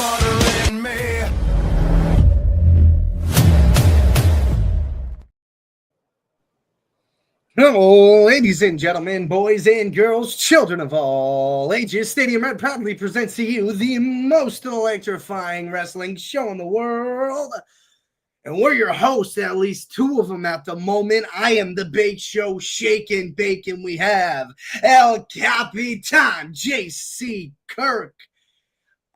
smothering me. Hello, ladies and gentlemen, boys and girls, children of all ages. Stadium Red proudly presents to you the most electrifying wrestling show in the world. And we're your hosts, at least two of them at the moment. I am the Bake Show Shakin' Bacon. We have El Capitan JC Kirk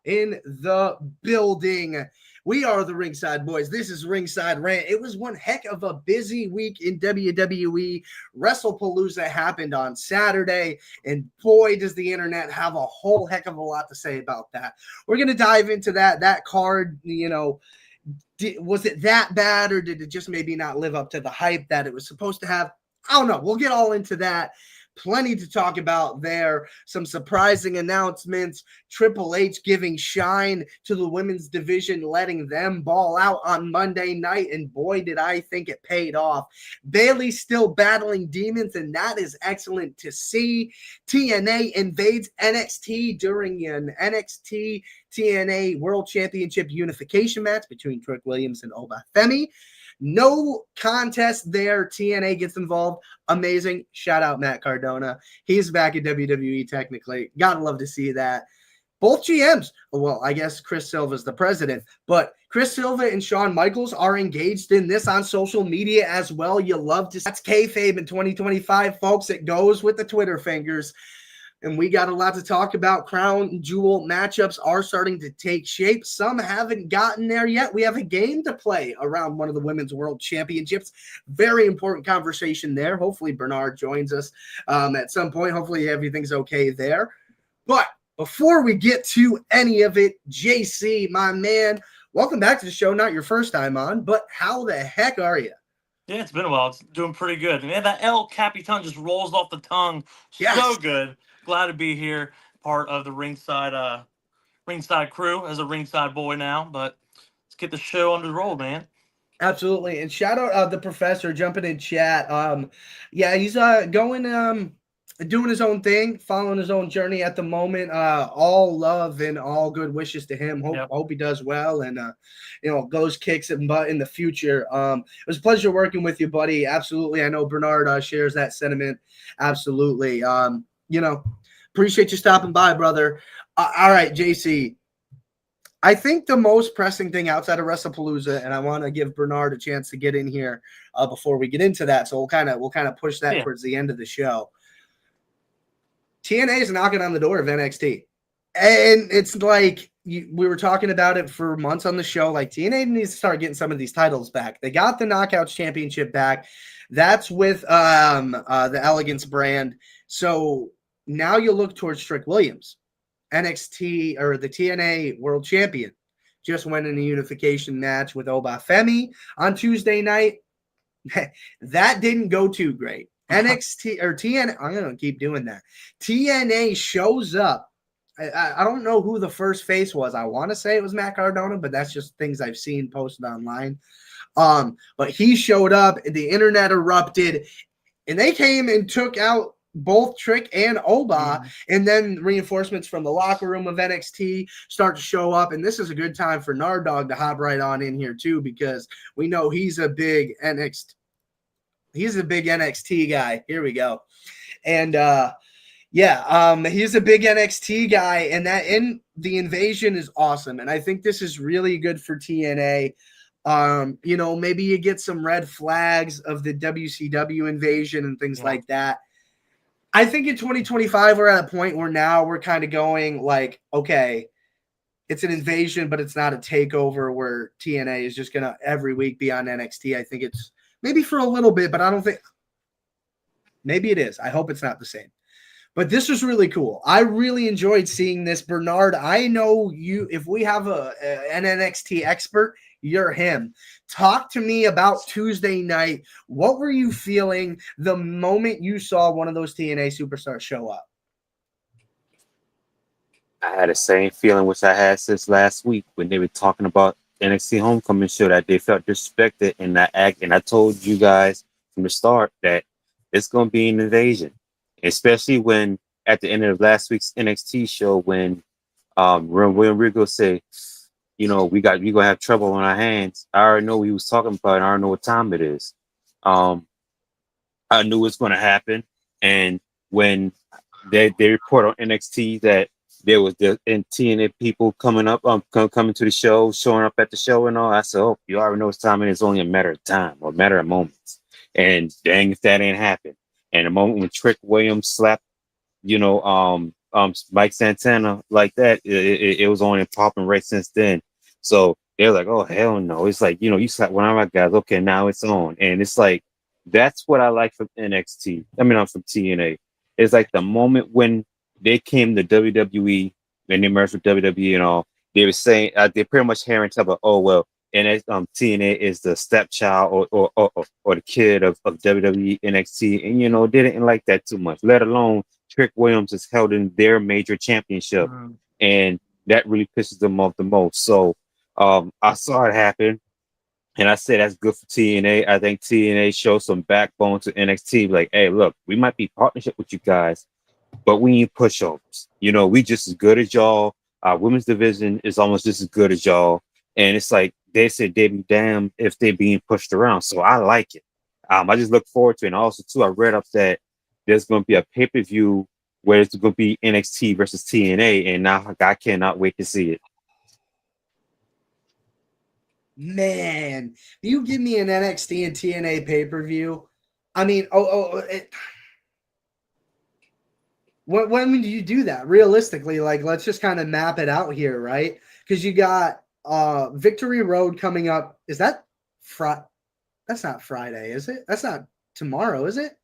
in the building. We are the Ringside Boys. This is Ringside Rant. It was one heck of a busy week in WWE. Wrestlepalooza happened on Saturday, and boy, does the internet have a whole heck of a lot to say about that. We're going to dive into that. That card, was it that bad, or did it just maybe not live up to the hype that it was supposed to have? I don't know. We'll get all into that. Plenty to talk about there. Some surprising announcements. Triple H giving shine to the women's division, letting them ball out on Monday night. And boy, did I think it paid off. Bayley still battling demons, and that is excellent to see. TNA invades NXT during an NXT TNA World Championship unification match between Trick Williams and Oba Femi. No contest there. TNA gets involved. Amazing. Shout out Matt Cardona. He's back at WWE technically. Gotta love to see that. Both GMs, well, I guess Chris Silva's the president, but Chris Silva and Shawn Michaels are engaged in this on social media as well. You love to see. That's kayfabe in 2025, folks. It goes with the Twitter fingers. And we got a lot to talk about. Crown jewel matchups are starting to take shape. Some haven't gotten there yet. We have a game to play around one of the Women's World Championships. Very important conversation there. Hopefully Bernard joins us at some point. Hopefully everything's okay there. But before we get to any of it, JC, my man, welcome back to the show. Not your first time on, but how the heck are you? Yeah, it's been a while. It's doing pretty good. Man, that El Capitan just rolls off the tongue. Yes. So good. Glad to be here, part of the ringside crew as a ringside boy now. But let's get the show on the roll, man. Absolutely. And shout out the professor jumping in chat. He's going doing his own thing, following his own journey at the moment. All love and all good wishes to him. Hope he does well and goes kicks and butt in the future. It was a pleasure working with you, buddy. Absolutely. I know Bernard shares that sentiment. Absolutely. Appreciate you stopping by, brother. All right, JC. I think the most pressing thing outside of Wrestlepalooza, and I want to give Bernard a chance to get in here before we get into that. So we'll kind of push that towards the end of the show. TNA is knocking on the door of NXT. And it's like we were talking about it for months on the show. Like TNA needs to start getting some of these titles back. They got the Knockouts Championship back. That's with the Elegance brand. So now you look towards Trick Williams, NXT or the TNA World Champion. Just went in a unification match with Oba Femi on Tuesday night. That didn't go too great. NXT or TNA, I'm going to keep doing that. TNA shows up. I don't know who the first face was. I want to say it was Matt Cardona, but that's just things I've seen posted online. But he showed up, and the internet erupted, and they came and took out both Trick and Oba, and then reinforcements from the locker room of NXT start to show up, and this is a good time for Nardog to hop right on in here too, because we know he's a big NXT guy. Here we go. And he's a big NXT guy, and the invasion is awesome, and I think this is really good for TNA. Maybe you get some red flags of the WCW invasion and things like that. I think in 2025, we're at a point where now we're kind of going like, okay, it's an invasion, but it's not a takeover where TNA is just going to every week be on NXT. I think it's maybe for a little bit, but I don't think – maybe it is. I hope it's not the same. But this was really cool. I really enjoyed seeing this. Bernard, I know you – if we have an NXT expert, you're him. Talk to me about Tuesday night. What were you feeling the moment you saw one of those TNA superstars show up? I had the same feeling which I had since last week when they were talking about NXT Homecoming show, that they felt disrespected in that act. And I told you guys from the start that it's going to be an invasion, especially when at the end of last week's NXT show, when William Regal said, we gonna have trouble on our hands. I already know what he was talking about, and I already know what time it is. Um, I knew it was gonna happen, and when they report on NXT that there was the TNA people coming up, coming to the show, showing up at the show and all. I said, "Oh, you already know it's time, and it's only a matter of time or a matter of moments." And dang, if that ain't happened. And the moment when Trick Williams slapped, Mike Santana like that, it was only popping right since then. So they're like, "Oh hell no!" It's like you slap one of my guys. Okay, now it's on, and it's like that's what I like from NXT. I mean, I'm from TNA. It's like the moment when they came to WWE and they merged with WWE and all. They were saying they pretty much hearing talk about, oh well, and TNA is the stepchild or the kid of WWE NXT, and they didn't like that too much. Let alone Trick Williams is held in their major championship, and that really pisses them off the most. So I saw it happen. And I said that's good for TNA. I think TNA shows some backbone to NXT. Like, hey, look, we might be partnership with you guys, but we need pushovers. We just as good as y'all. Our women's division is almost just as good as y'all. And it's like they said they'd be damned if they're being pushed around. So I like it. I just look forward to it. And also, too, I read up that there's going to be a pay-per-view where it's going to be NXT versus TNA. And now I cannot wait to see it. Man, you give me an NXT and TNA pay-per-view. I mean, when do you do that? Realistically, like, let's just kind of map it out here, right? Because you got Victory Road coming up. Is that That's not Friday, is it? That's not tomorrow, is it?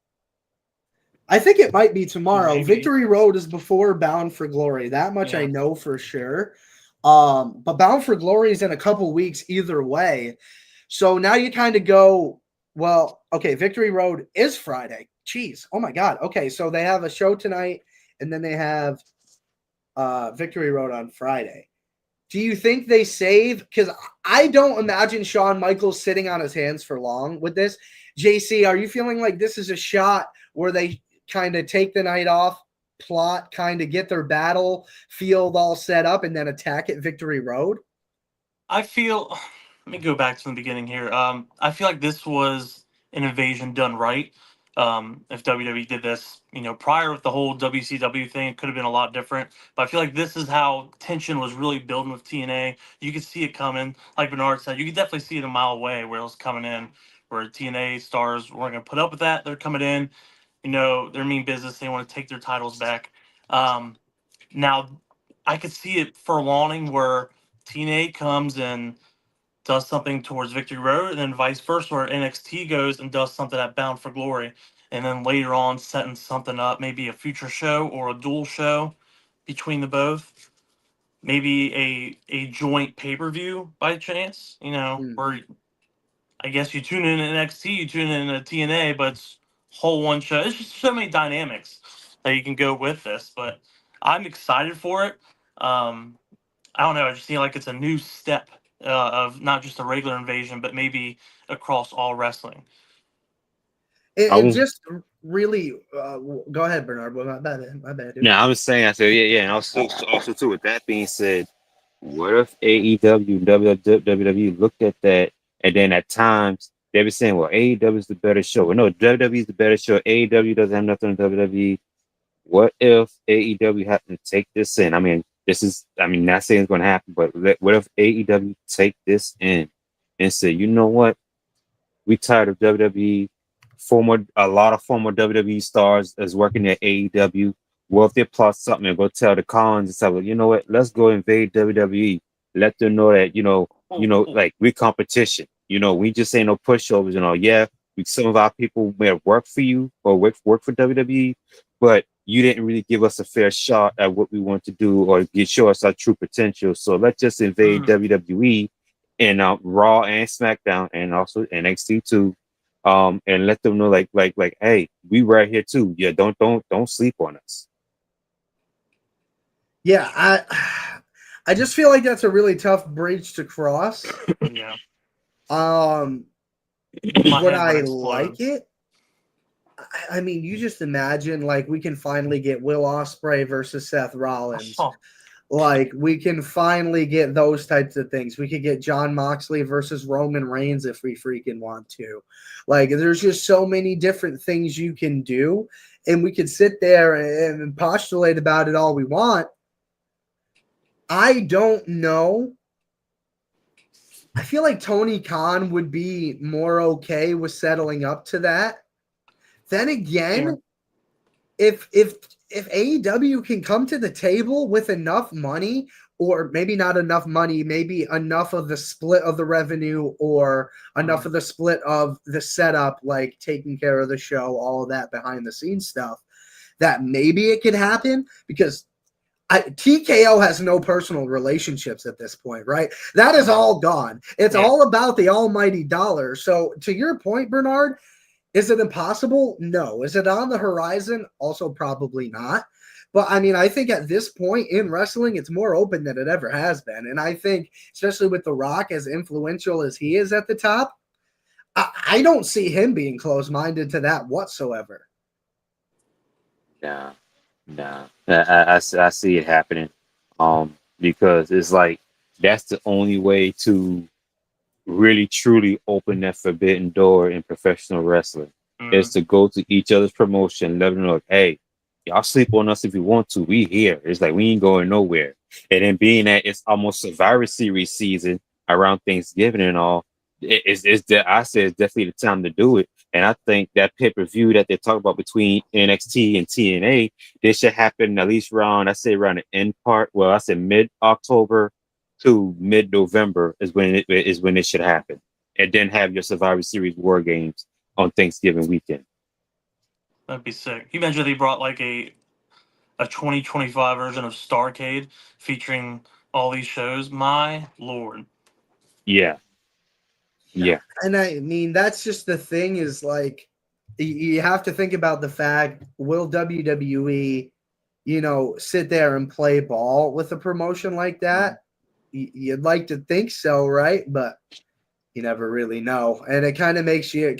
I think it might be tomorrow. Maybe. Victory Road is before Bound for Glory. That much I know for sure. But Bound for Glory is in a couple weeks either way. So now you kind of go, well, okay, Victory Road is Friday. Jeez. Oh my God. Okay, so they have a show tonight, and then they have Victory Road on Friday. Do you think they save? Because I don't imagine Shawn Michaels sitting on his hands for long with this. JC, are you feeling like this is a shot where they kind of take the night off, plot, kind of get their battle field all set up, and then attack at Victory Road? Let me go back to the beginning here. I feel like this was an invasion done right. If WWE did this, prior with the whole WCW thing, it could have been a lot different. But I feel like this is how tension was really building with TNA. You could see it coming. Like Bernard said, you could definitely see it a mile away where it was coming in, where TNA stars weren't going to put up with that. They're coming in. They're mean business. They want to take their titles back. Now, I could see it furlonging where TNA comes and does something towards Victory Road, and then vice versa, where NXT goes and does something at Bound for Glory, and then later on setting something up, maybe a future show or a dual show between the both, maybe a joint pay-per-view by chance, where I guess you tune in NXT, you tune in TNA, but it's whole one show. It's just so many dynamics that you can go with this, but I'm excited for it. I don't know. I just feel like it's a new step of not just a regular invasion, but maybe across all wrestling. It just really go ahead, Bernard. My bad. Dude. No, I was saying, I said, yeah, and also too. With that being said, what if AEW and WWE looked at that, and then at times they were saying, well, AEW is the better show. Well, no, WWE is the better show. AEW doesn't have nothing on WWE. What if AEW happened to take this in? I mean, not saying it's going to happen, but what if AEW take this in and say, you know what? We tired of WWE. A lot of former WWE stars is working at AEW. Well, if they plot something and go tell the Collins and say, well, you know what? Let's go invade WWE. Let them know that, like we're competition. We just ain't no pushovers and all. Yeah, some of our people may have worked for you or work for WWE, but you didn't really give us a fair shot at what we want to do or show us our true potential. So let's just invade WWE and Raw and SmackDown and also NXT too. And let them know like, hey, we right here too. Yeah, don't sleep on us. Yeah, I just feel like that's a really tough bridge to cross. Yeah. Would I like it? I mean, you just imagine like we can finally get Will Ospreay versus Seth Rollins. Like, we can finally get those types of things. We could get John Moxley versus Roman Reigns if we freaking want to. Like, there's just so many different things you can do, and we could sit there and postulate about it all we want. I don't know. I feel like Tony Khan would be more okay with settling up to that. Then again, if AEW can come to the table with enough money, or maybe not enough money, maybe enough of the split of the revenue or enough of the split of the setup, like taking care of the show, all of that behind the scenes stuff, that maybe it could happen, because TKO has no personal relationships at this point, right? That is all gone. It's all about the almighty dollar. So to your point, Bernard, is it impossible? No. Is it on the horizon? Also probably not. But I mean, I think at this point in wrestling, it's more open than it ever has been. And I think, especially with The Rock, as influential as he is at the top, I don't see him being closed-minded to that whatsoever. Nah. I see it happening. Because it's like that's the only way to really truly open that forbidden door in professional wrestling is to go to each other's promotion, let them know, hey, y'all sleep on us if you want to. We here. It's like we ain't going nowhere. And then being that it's almost Survivor Series season around Thanksgiving and all, I say it's definitely the time to do it. And I think that pay-per-view that they talk about between NXT and TNA, this should happen at least around the end part. Well, I said mid-October to mid-November is when it should happen. And then have your Survivor Series War Games on Thanksgiving weekend. That'd be sick. You imagine they brought like a 2025 version of Starrcade featuring all these shows. My Lord. Yeah. And I mean, that's just the thing, is like, you have to think about the fact, will WWE, sit there and play ball with a promotion like that? You'd like to think so, right? But you never really know. And it kind of makes you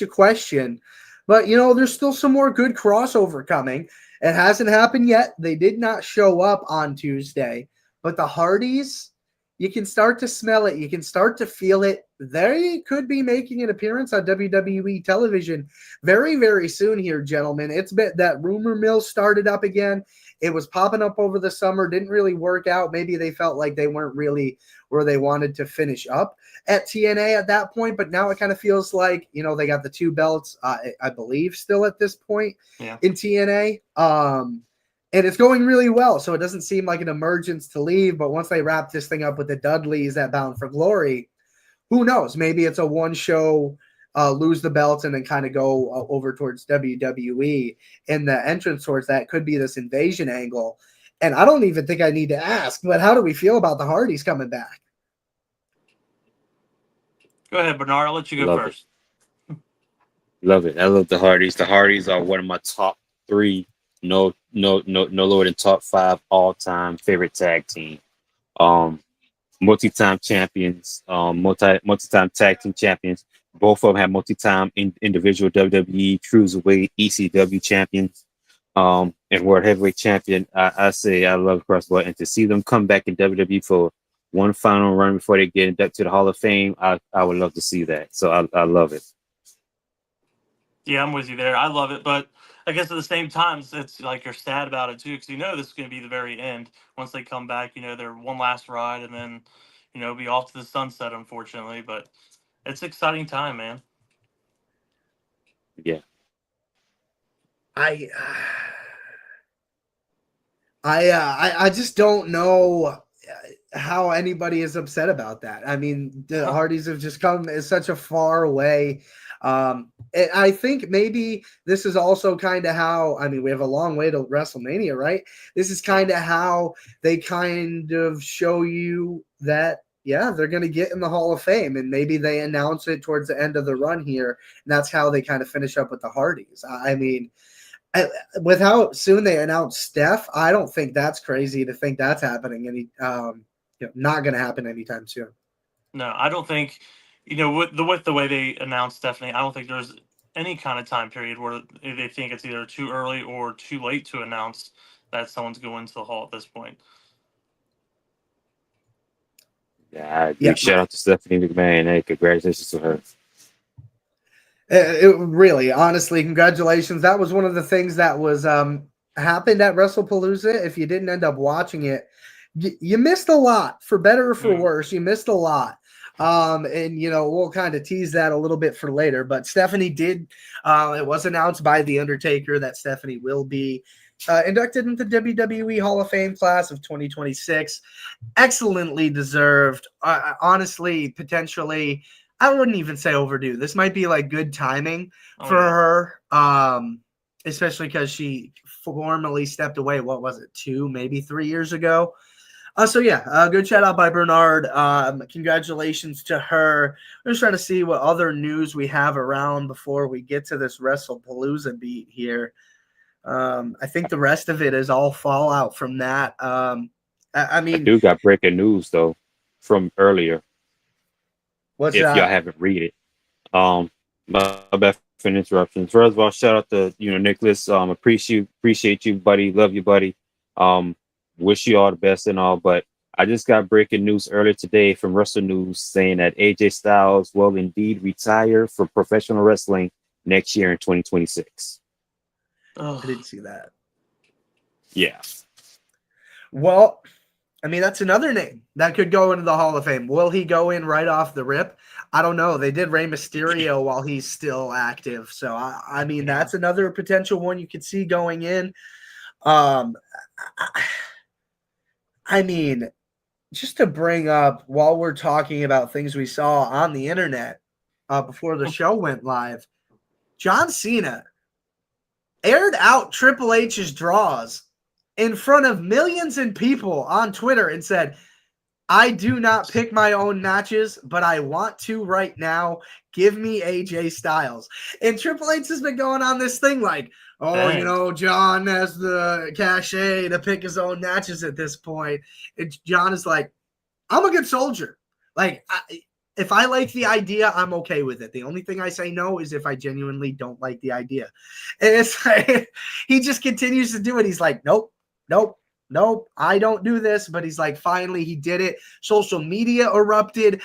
question. But, there's still some more good crossover coming. It hasn't happened yet. They did not show up on Tuesday. But the Hardys, you can start to smell it. You can start to feel it. They could be making an appearance on WWE television very, very soon here, gentlemen. It's been that rumor mill started up again. It was popping up over the summer. Didn't really work out. Maybe they felt like they weren't really where they wanted to finish up at TNA at that point. But now it kind of feels like, they got the two belts, I believe, still at this point in TNA. And it's going really well. So it doesn't seem like an emergence to leave. But once they wrap this thing up with the Dudleys at Bound for Glory, who knows? Maybe it's a one show, lose the belts and then kind of go over towards WWE. And the entrance towards that could be this invasion angle. And I don't even think I need to ask, but how do we feel about the Hardys coming back? Go ahead, Bernard. I'll let you go first. Love it. I love the Hardys. The Hardys are one of my top 3, no lower than top 5 all-time favorite tag team. Multi-time champions, multi-time tag team champions. Both of them have multi-time individual WWE Cruiserweight ECW champions, and World Heavyweight champion. I say I love crossbow, and to see them come back in WWE for one final run before they get inducted to the Hall of Fame, I would love to see that. So I love it. Yeah, I'm with you there. I love it, but I guess at the same time, it's like you're sad about it too, because this is going to be the very end. Once they come back, they're one last ride, and then be off to the sunset, unfortunately. But it's an exciting time, man. Yeah. I just don't know how anybody is upset about that. I mean, the Hardys have just come such a far way. I think maybe this is also kind of how, we have a long way to WrestleMania, right? This is kind of how they kind of show you that, they're going to get in the Hall of Fame, and maybe they announce it towards the end of the run here. And that's how they kind of finish up with the Hardys. With how soon they announced Steph, I don't think that's crazy to think that's happening. Not going to happen anytime soon. No, I don't think, with the way they announced Stephanie, I don't think there's any kind of time period where they think it's either too early or too late to announce that someone's going to the Hall at this point. Yeah, Yeah. big shout out to Stephanie McMahon. Hey, congratulations to her. It really, honestly, congratulations. That was one of the things that was happened at WrestlePalooza. If you didn't end up watching it, you missed a lot, for better or for worse. You missed a lot. And we'll kind of tease that a little bit for later. But Stephanie did. It was announced by The Undertaker that Stephanie will be inducted into the WWE Hall of Fame class of 2026. Excellently deserved. Honestly, potentially, I wouldn't even say overdue. This might be like good timing for her, especially because she formally stepped away. What was it, 2, maybe 3 years ago? Good shout out by Bernard. Congratulations to her. I'm just trying to see what other news we have around before we get to this WrestlePalooza beat here. I think the rest of it is all fallout from that. I mean, I do got breaking news though from earlier. What's if that? y'all haven't read it. My bad for an interruption. First of all, shout out to Nicholas. Appreciate you, buddy. Love you, buddy. Wish you all the best and all. But I just got breaking news earlier today from Wrestle News saying that AJ Styles will indeed retire from professional wrestling next year in 2026. I didn't see that. Yeah. Well, I mean, that's another name that could go into the Hall of Fame. Will he go in right off the rip? I don't know. They did Rey Mysterio while he's still active. So, I mean, that's another potential one you could see going in. I mean, just to bring up, while we're talking about things we saw on the internet before the show went live, John Cena aired out Triple H's draws in front of millions of people on Twitter and said, I do not pick my own matches, but I want to right now. Give me AJ Styles. And Triple H has been going on this thing like, John has the cachet to pick his own matches at this point. And John is like, I'm a good soldier. Like, if I like the idea, I'm okay with it. The only thing I say no is if I genuinely don't like the idea. And it's like, he just continues to do it. He's like, nope, I don't do this. But he's like, finally, he did it. Social media erupted.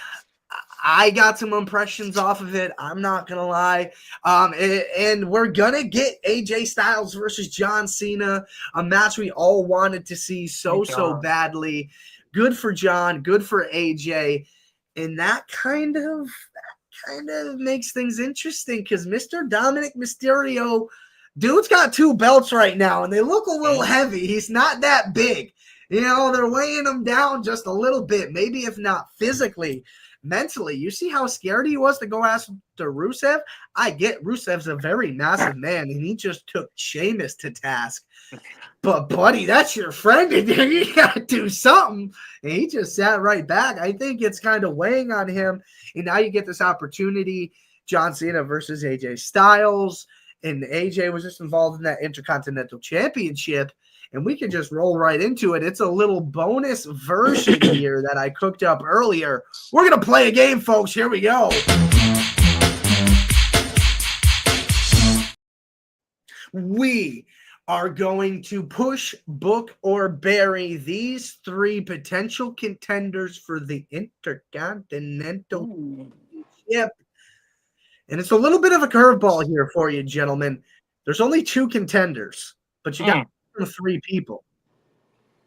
I got some impressions off of it. I'm not going to lie. And we're going to get AJ Styles versus John Cena, a match we all wanted to see so badly. Good for John. Good for AJ. And that kind of makes things interesting because Mr. Dominic Mysterio, dude's got 2 belts right now, and they look a little heavy. He's not that big. They're weighing him down just a little bit, maybe if not physically, mentally. You see how scared he was to go after Rusev? I get Rusev's a very massive man, and he just took Sheamus to task. But, buddy, that's your friend, and you got to do something. And he just sat right back. I think it's kind of weighing on him. And now you get this opportunity, John Cena versus AJ Styles. And AJ was just involved in that Intercontinental Championship. And we can just roll right into it. It's a little bonus version here that I cooked up earlier. We're going to play a game, folks. Here we go. We are going to push, book, or bury these 3 potential contenders for the Intercontinental Championship. And it's a little bit of a curveball here for you, gentlemen. There's only 2 contenders, but you got 3 people.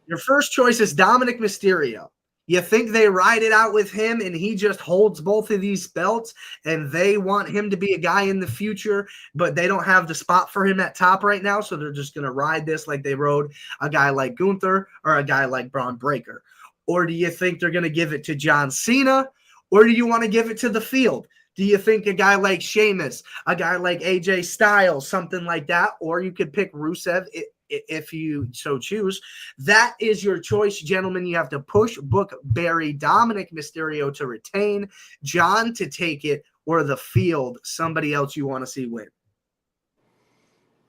Your first choice is Dominic Mysterio. You think they ride it out with him and he just holds both of these belts and they want him to be a guy in the future, but they don't have the spot for him at top right now, so they're just going to ride this like they rode a guy like Gunther or a guy like Braun Breaker? Or do you think they're going to give it to John Cena, or do you want to give it to the field? Do you think a guy like Sheamus, a guy like AJ Styles, something like that, or you could pick Rusev if you so choose? That is your choice, gentlemen. You have to push, book, bury Dominic Mysterio to retain, John to take it, or the field, somebody else you want to see win.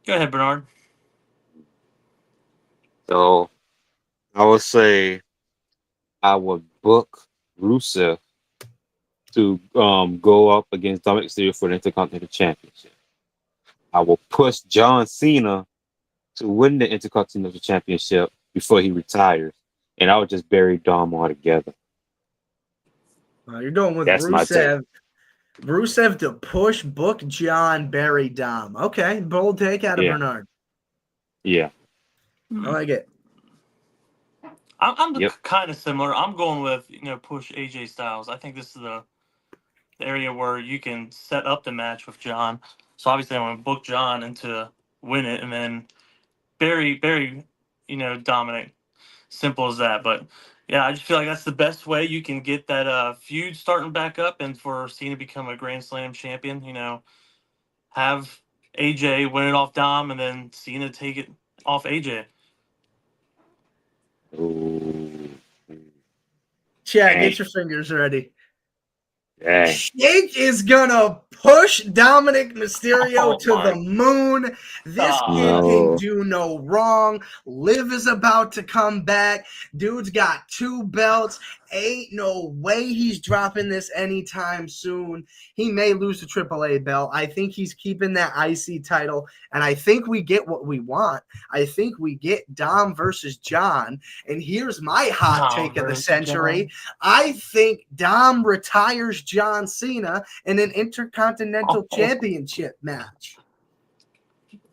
Go ahead, Bernard. So I would say I would book Rusev to go up against Dominic Mysterio for the Intercontinental Championship. I will push John Cena to win the Intercontinental Championship before he retires, and I would just bury Dom altogether. You're going with That's my take. Rusev. Rusev to push, book John, bury Dom. Okay, bold take out of Yeah. Bernard. Yeah. I like it. I'm Yep. kind of similar. I'm going with push AJ Styles. I think this is the area where you can set up the match with John. So obviously, I want to book John and to win it, and then very Dominic. Simple as that. But yeah, I just feel like that's the best way you can get that feud starting back up, and for Cena to become a Grand Slam champion. Have AJ win it off Dom, and then Cena take it off AJ. Ooh. Chad, Dang. get your fingers ready. Dang. Shake is gonna push Dominic Mysterio to the moon. This kid can do no wrong. Liv is about to come back. Dude's got 2 belts. Ain't no way he's dropping this anytime soon. He may lose the AAA belt. I think he's keeping that IC title, and I think we get what we want. I think we get Dom versus John. And here's my hot take of the century. John. I think Dom retires John Cena in an Intercontinental Championship match.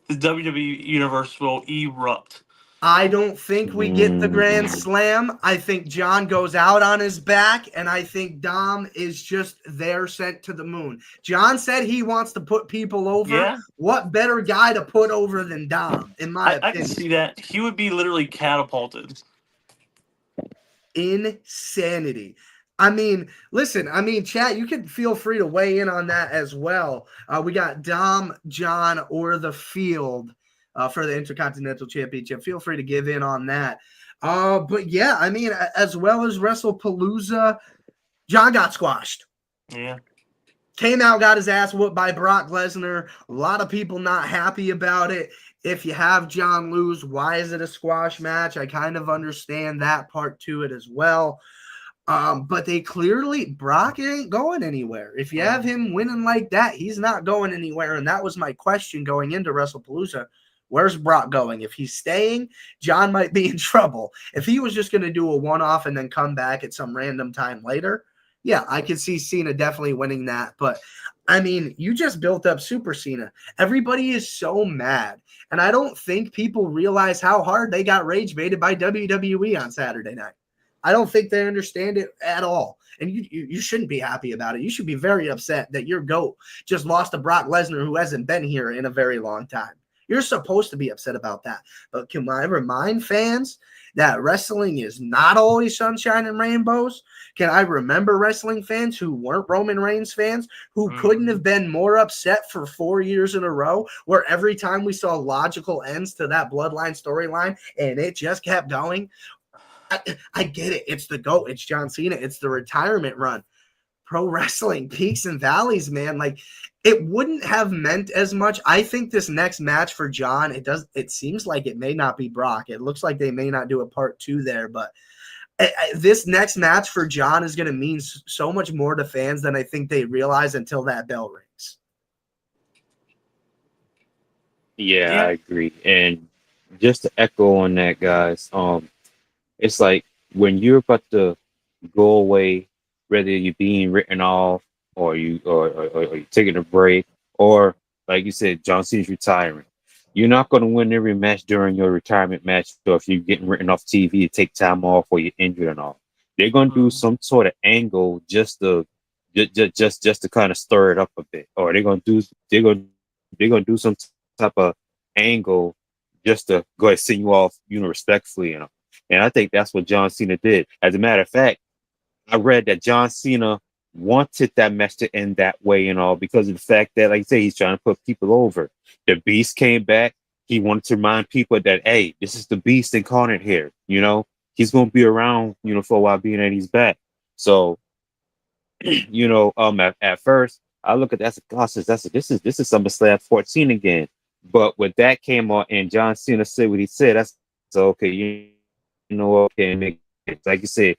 The WWE Universe will erupt. I don't think we get the Grand Slam. I think John goes out on his back, and I think Dom is just there sent to the moon. John said he wants to put people over. Yeah. What better guy to put over than Dom, in my opinion? I can see that. He would be literally catapulted. Insanity. I mean, listen, chat, you can feel free to weigh in on that as well. We got Dom, John, or the field for the Intercontinental Championship. Feel free to give in on that. But yeah, as well as Wrestlepalooza, John got squashed. Yeah. Came out, got his ass whooped by Brock Lesnar. A lot of people not happy about it. If you have John lose, why is it a squash match? I kind of understand that part to it as well. But they clearly, Brock ain't going anywhere. If you have him winning like that, he's not going anywhere. And that was my question going into Wrestlepalooza. Where's Brock going? If he's staying, John might be in trouble. If he was just going to do a one-off and then come back at some random time later, yeah, I could see Cena definitely winning that. But, you just built up Super Cena. Everybody is so mad. And I don't think people realize how hard they got rage baited by WWE on Saturday night. I don't think they understand it at all. And you shouldn't be happy about it. You should be very upset that your GOAT just lost to Brock Lesnar, who hasn't been here in a very long time. You're supposed to be upset about that. But can I remind fans that wrestling is not always sunshine and rainbows? Can I remember wrestling fans who weren't Roman Reigns fans who couldn't have been more upset for 4 years in a row, where every time we saw logical ends to that bloodline storyline and it just kept going? I get it. It's the GOAT. It's John Cena. It's the retirement run. Pro wrestling, peaks and valleys, man. Like, it wouldn't have meant as much. I think this next match for John, it seems like it may not be Brock. It looks like they may not do a part 2 there, but this next match for John is going to mean so much more to fans than I think they realize until that bell rings. Yeah, I agree. And just to echo on that, guys, it's like when you're about to go away, whether you're being written off or you're taking a break, or like you said, John Cena's retiring. You're not going to win every match during your retirement match. So if you're getting written off TV, you take time off, or you're injured and all, they're going to do some sort of angle just to kind of stir it up a bit, or they're going to do some type of angle just to go ahead and send you off, respectfully, And I think that's what John Cena did. As a matter of fact, I read that John Cena wanted that match to end that way and all because of the fact that, like I say, he's trying to put people over. The Beast came back. He wanted to remind people that, hey, this is the Beast incarnate here. He's going to be around, for a while, being that he's back. So, at first, I look at that as this is SummerSlam 14 again. But when that came on and John Cena said what he said, that's okay. Okay, like you said,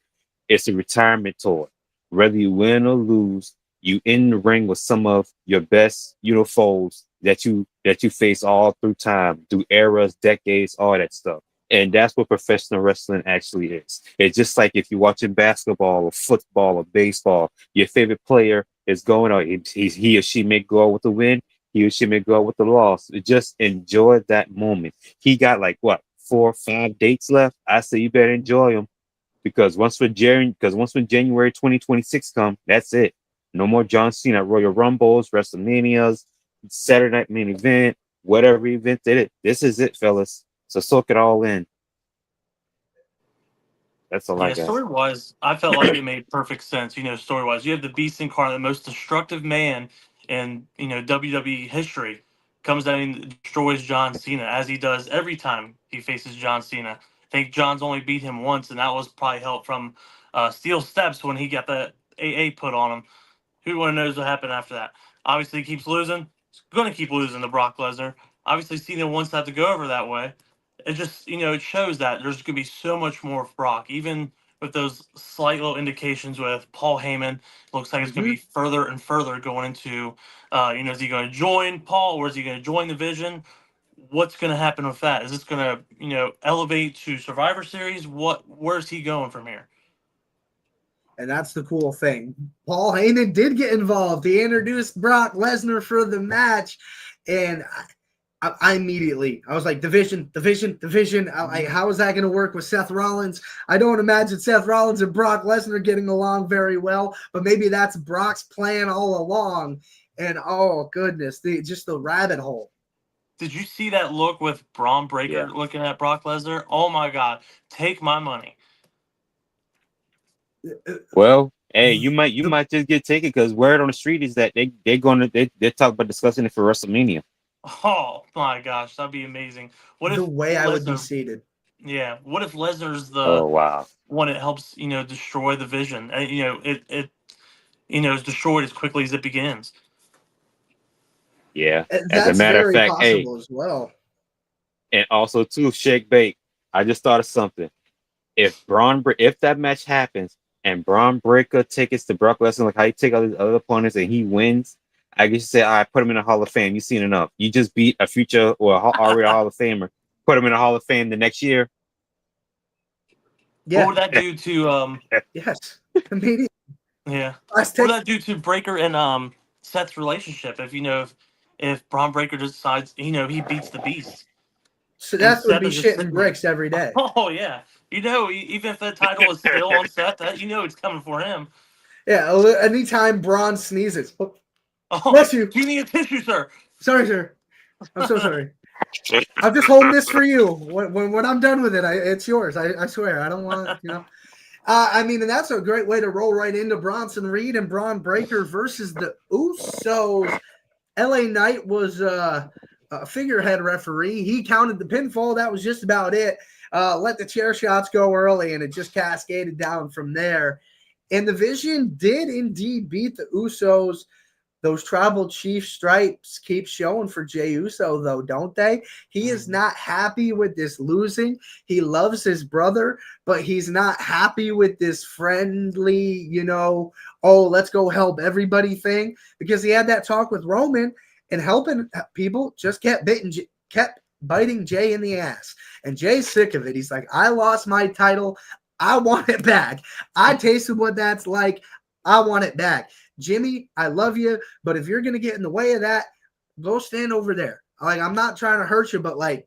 it's a retirement tour. Whether you win or lose, you in the ring with some of your best, foes that you face all through time, through eras, decades, all that stuff. And that's what professional wrestling actually is. It's just like if you're watching basketball or football or baseball, your favorite player is going out. He or she may go out with the win. He or she may go out with the loss. Just enjoy that moment. He got like what 4 or 5 dates left. I say you better enjoy them because when January 2026 come, that's it. No more John Cena at Royal Rumbles, WrestleManias, Saturday Night Main Event, whatever event it is. This is it, fellas. So soak it all in. That's all I Yeah, got. story wise, I felt like it made perfect sense. Story wise, you have the Beast incarnate, the most destructive man in WWE history, comes out and destroys John Cena as he does every time he faces John Cena. I think John's only beat him once, and that was probably help from steel steps when he got the AA put on him. Who one knows what happened after that? Obviously, he keeps losing. He's going to keep losing to Brock Lesnar. Obviously, Cena wants that to go over that way. It just, it shows that there's going to be so much more of Brock, even with those slight little indications with Paul Heyman. Looks like it's going to be further and further going into, is he going to join Paul or is he going to join the Vision? What's going to happen with that? Is this going to, elevate to Survivor Series? Where's he going from here? And that's the cool thing. Paul Heyman did get involved. He introduced Brock Lesnar for the match. And I immediately, I was like, division. Like, how is that going to work with Seth Rollins? I don't imagine Seth Rollins and Brock Lesnar getting along very well, but maybe that's Brock's plan all along. And oh goodness, just the rabbit hole. Did you see that look with Braun Breaker looking at Brock Lesnar? Oh my God, take my money. Well, hey, you might just get taken because word on the street is that they're talking about discussing it for WrestleMania. Oh my gosh, that'd be amazing. What if the way I would be seated? Yeah. What if Lesnar's the one that helps destroy the Vision? It is destroyed as quickly as it begins. Yeah. That's as a matter of fact, possible as well. And also too, Shake Bake. I just thought of something. If that match happens and Braun Breaker tickets to Brock Lesnar, like how you take all these other opponents and he wins, I guess you say, all right, put him in the Hall of Fame. You've seen enough. You just beat a future or already Hall of Famer. Put him in the Hall of Fame the next year. Yeah. What would that do to Yes, immediately. Yeah. What would that do to Breaker and Seth's relationship if Braun Breaker decides he beats the Beast? So that would be shitting bricks every day. Oh yeah, even if that title is still on Seth, it's coming for him. Yeah, anytime Braun sneezes. Bless you. Do you need a tissue, sir? Sorry, sir. I'm so sorry. I'm just holding this for you. When I'm done with it, it's yours. I swear. I don't want and that's a great way to roll right into Bronson Reed and Braun Breaker versus the Usos. LA Knight was a figurehead referee. He counted the pinfall. That was just about it. Let the chair shots go early, and it just cascaded down from there. And the Vision did indeed beat the Usos. Those tribal chief stripes keep showing for Jey Uso, though, don't they? He is not happy with this losing. He loves his brother, but he's not happy with this friendly, let's go help everybody thing, because he had that talk with Roman, and helping people just kept biting Jey in the ass. And Jay's sick of it. He's like, I lost my title. I want it back. I tasted what that's like. I want it back. Jimmy, I love you, but if you're going to get in the way of that, go stand over there. Like, I'm not trying to hurt you, but like,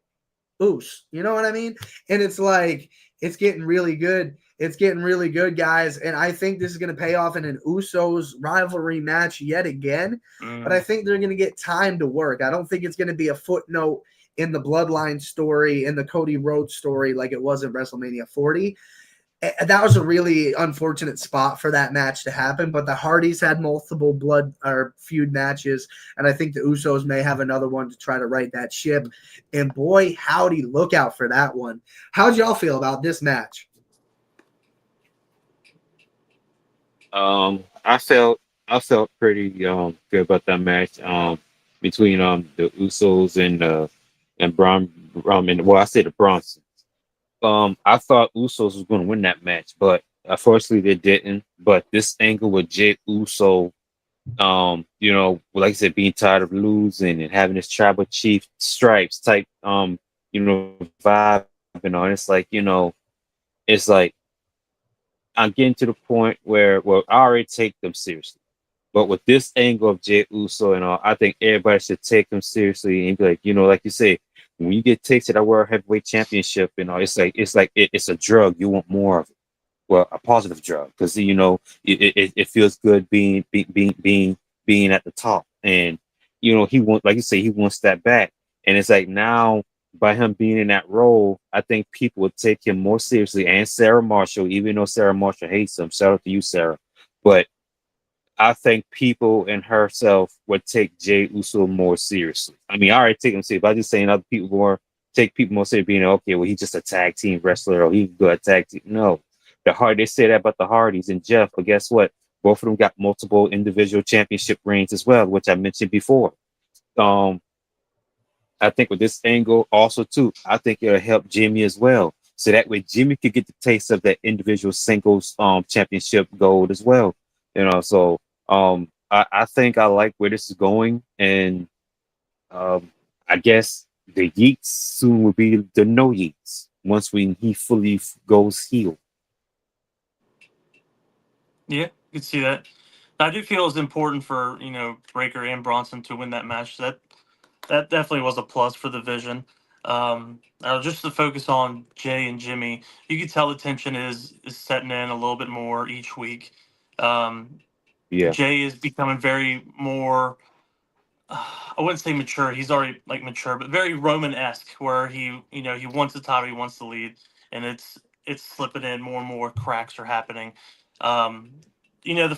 oos, you know what I mean? And it's like, it's getting really good. It's getting really good, guys. And I think this is going to pay off in an Usos rivalry match yet again. But I think they're going to get time to work. I don't think it's going to be a footnote in the Bloodline story, in the Cody Rhodes story, like it was in WrestleMania 40. That was a really unfortunate spot for that match to happen, but the Hardys had multiple blood or feud matches, and I think the Usos may have another one to try to right that ship. And boy, howdy, look out for that one. How'd y'all feel about this match? I felt pretty good about that match between the Usos and Braun I say the Bronson. I thought Usos was going to win that match, but unfortunately they didn't. But this angle with Jey Uso, like I said, being tired of losing and having this tribal chief stripes type, vibe jumping on. It's like, it's like I'm getting to the point where, well, I already take them seriously. But with this angle of Jey Uso and all, I think everybody should take them seriously and be like, like you say, when you get tasted that World Heavyweight Championship and all, it's a drug. You want more of it. Well, a positive drug, because it feels good being at the top, and he wants, like you say, he wants that back, and it's like now by him being in that role, I think people would take him more seriously, and Sarah Marshall, even though Sarah Marshall hates him. Shout out to you, Sarah, but I think people and herself would take Jey Uso more seriously. I mean, I already take him seriously, but I'm just saying other people take people more seriously, being okay, well, he's just a tag team wrestler, or he's good at tag team. No, they say that about the Hardys and Jeff, but guess what? Both of them got multiple individual championship reigns as well, which I mentioned before. I think with this angle also too, I think it'll help Jimmy as well. So that way Jimmy could get the taste of that individual singles championship gold as well. So I think I like where this is going, and I guess the Yeats soon will be the no Yeats once he fully goes heel. Yeah, you can see that. I do feel it's important for Breaker and Bronson to win that match. That definitely was a plus for the Vision. Just to focus on Jay and Jimmy, you can tell the tension is setting in a little bit more each week. Yeah. Jay is becoming very more. I wouldn't say mature. He's already mature, but very Roman-esque, where he wants the title, he wants the lead, and it's slipping in more and more. Cracks are happening. The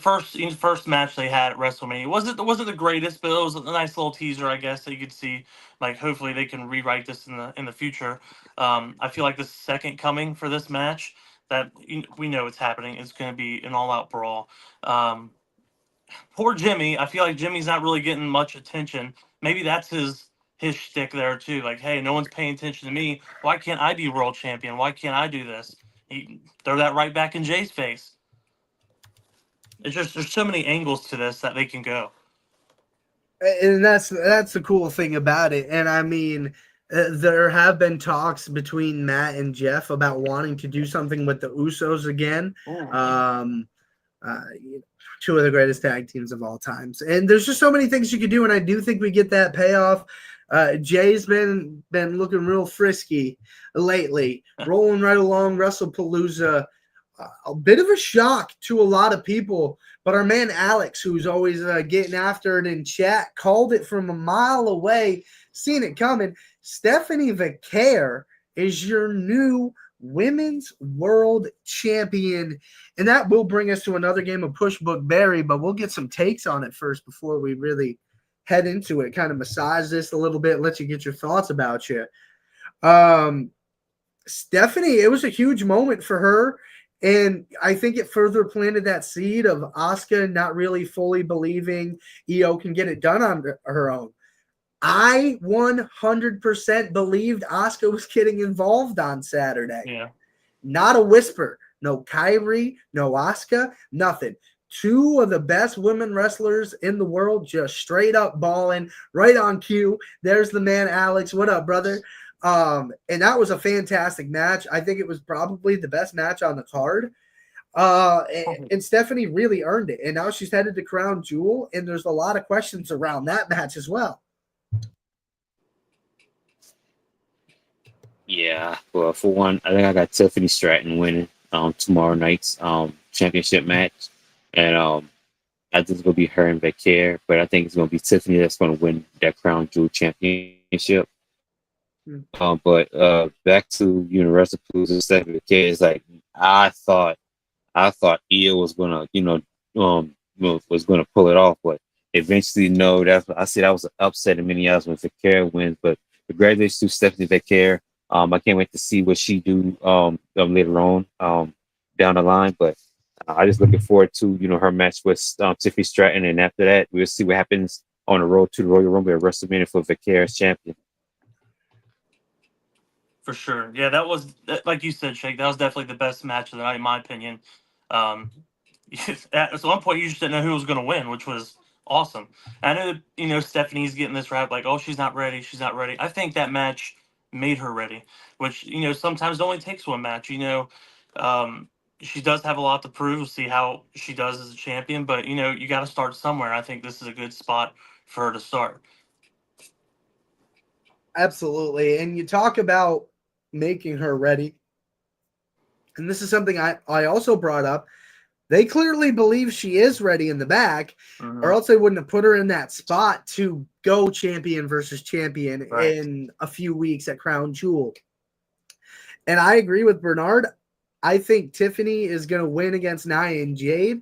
first match they had at WrestleMania wasn't the greatest, but it was a nice little teaser, I guess, that you could see. Like, hopefully they can rewrite this in the future. I feel like the second coming for this match, that we know it's happening, is going to be an all-out brawl. Poor Jimmy. I feel like Jimmy's not really getting much attention. Maybe that's his shtick there too. Like, hey, no one's paying attention to me. Why can't I be world champion? Why can't I do this? Throw that right back in Jay's face. It's just there's so many angles to this that they can go. And that's the cool thing about it. And I mean, there have been talks between Matt and Jeff about wanting to do something with the Usos again. Two of the greatest tag teams of all times. And there's just so many things you could do, and I do think we get that payoff. Jay's been looking real frisky lately, rolling right along Wrestlepalooza. A bit of a shock to a lot of people, but our man Alex, who's always getting after it in chat, called it from a mile away, seen it coming. Stephanie Vaquer is your new Women's World Champion, and that will bring us to another game of Push Book Barry, but we'll get some takes on it first before we really head into it. Kind of massage this a little bit, let you get your thoughts about you. Stephanie, it was a huge moment for her, and I think it further planted that seed of Asuka not really fully believing Iyo can get it done on her own. I 100% believed Asuka was getting involved on Saturday. Yeah. Not a whisper. No Kairi, no Asuka, nothing. Two of the best women wrestlers in the world just straight up balling right on cue. There's the man, Alex. What up, brother? And that was a fantastic match. I think it was probably the best match on the card. And Stephanie really earned it. And now she's headed to Crown Jewel, and there's a lot of questions around that match as well. Yeah, well, for one, I think I got Tiffany Stratton winning tomorrow night's championship match, and I think it's gonna be her and Vaquer, but I think it's gonna be Tiffany that's gonna win that Crown Jewel championship. But back to Wrestlepalooza, Stephanie Vaquer is like I thought Iyo was gonna was gonna pull it off, but eventually no. I said that was an upset in Minneapolis when Vaquer wins, but congratulations to Stephanie Vaquer. I can't wait to see what she do later on down the line. But I just looking forward to her match with Tiffany Stratton, and after that we'll see what happens on the road to the Royal Rumble at WrestleMania for Vaquer as champion. For sure, yeah, that was like you said, Shake. That was definitely the best match of the night, in my opinion. At one point, you just didn't know who was going to win, which was awesome. I know that Stephanie's getting this rap like, oh, she's not ready. I think that match made her ready, which, sometimes it only takes one match. She does have a lot to prove. We'll see how she does as a champion, but, you got to start somewhere. I think this is a good spot for her to start. Absolutely. And you talk about making her ready. And this is something I also brought up. They clearly believe she is ready in the back, or else they wouldn't have put her in that spot to go champion versus champion in a few weeks at Crown Jewel. And I agree with Bernard. I think Tiffany is going to win against Nia and Jade.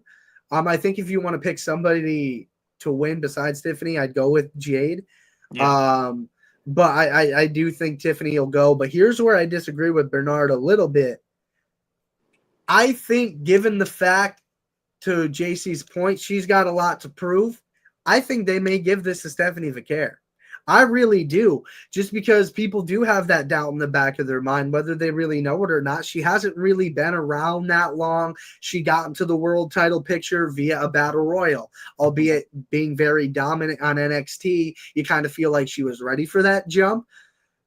I think if you want to pick somebody to win besides Tiffany, I'd go with Jade. Yeah. But I do think Tiffany will go. But here's where I disagree with Bernard a little bit. I think, given the fact, to JC's point, she's got a lot to prove, I think they may give this to Stephanie Vaquer. I really do, just because people do have that doubt in the back of their mind, whether they really know it or not. She hasn't really been around that long. She got into the world title picture via a battle royal, albeit being very dominant on NXT. You kind of feel like she was ready for that jump.